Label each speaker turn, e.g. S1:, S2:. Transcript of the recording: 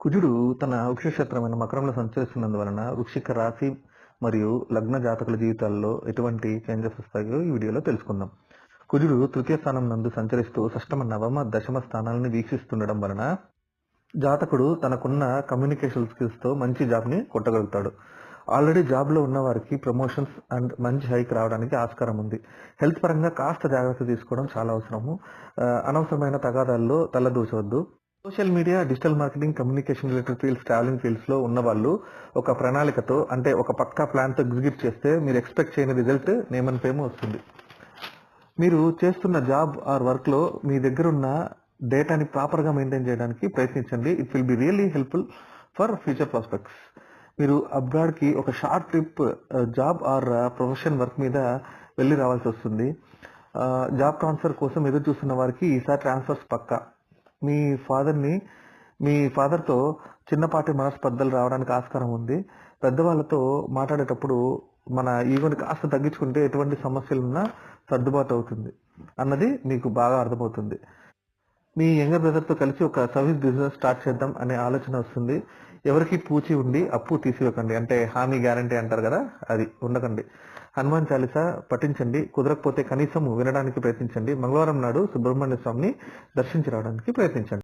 S1: కుజుడు తన వృక్షక్షేత్రమైన మకరంలో సంచరిస్తున్నందువలన వృశ్చిక రాశి మరియు లగ్న జాతకుల జీవితాల్లో ఎటువంటి చేంజెస్ వస్తాయో ఈ వీడియోలో తెలుసుకుందాం. కుజుడు తృతీయ స్థానం నందు సంచరిస్తూ షష్టమ, నవమ, దశమ స్థానాలను వీక్షిస్తుండడం వలన జాతకుడు తనకున్న కమ్యూనికేషన్ స్కిల్స్తో మంచి జాబ్ని కొట్టగలుగుతాడు. ఆల్రెడీ జాబ్లో ఉన్న వారికి ప్రమోషన్స్ అండ్ మంచి హైక్ రావడానికి ఆస్కారం ఉంది. హెల్త్ పరంగా కాస్త జాగ్రత్త తీసుకోవడం చాలా అవసరము. అనవసరమైన తగాదాల్లో తలదూచవద్దు. Social media, digital marketing, communication related fields, travelling ఫీల్డ్స్లో ఉన్న వాళ్ళు ఒక ప్రణాళికతో, అంటే ఒక పక్కా ప్లాన్తో ఎగ్జిక్యూట్ చేస్తే మీరు ఎక్స్పెక్ట్ చేయని రిజల్ట్ నేమ్ అండ్ ఫేమ్ వస్తుంది. మీరు చేస్తున్న జాబ్ ఆర్ వర్క్లో మీ దగ్గర ఉన్న డేటాని ప్రాపర్గా మెయింటైన్ చేయడానికి ప్రయత్నించండి. It will be really helpful for future prospects. మీరు అబ్రాడ్కి ఒక short trip job or profession work మీద వెళ్ళి రావాల్సి వస్తుంది. జాబ్ ట్రాన్స్ఫర్ కోసం ఎదురు చూస్తున్న వారికి ఈసారి ట్రాన్స్ఫర్స్ పక్కా. మీ ఫాదర్తో చిన్నపాటి మనస్పర్ధలు రావడానికి ఆస్కారం ఉంది. పెద్దవాళ్ళతో మాట్లాడేటప్పుడు మన ఈగోని కాస్త తగ్గించుకుంటే ఎటువంటి సమస్యలున్నా సర్దుబాటు అవుతుంది అన్నది మీకు బాగా అర్థమవుతుంది. మీ యంగర్ బ్రదర్తో కలిసి ఒక సర్వీస్ బిజినెస్ స్టార్ట్ చేద్దాం అనే ఆలోచన వస్తుంది. ఎవరికి పూచి ఉండి అప్పు తీసివ్వకండి, అంటే హామీ గ్యారంటీ అంటారు కదా, అది ఉండకండి. హనుమాన్ చాలీసా పఠించండి. కుదరకపోతే కనీసం వినడానికి ప్రయత్నించండి. మంగళవారం నాడు సుబ్రహ్మణ్య స్వామిని దర్శించి రావడానికి ప్రయత్నించండి.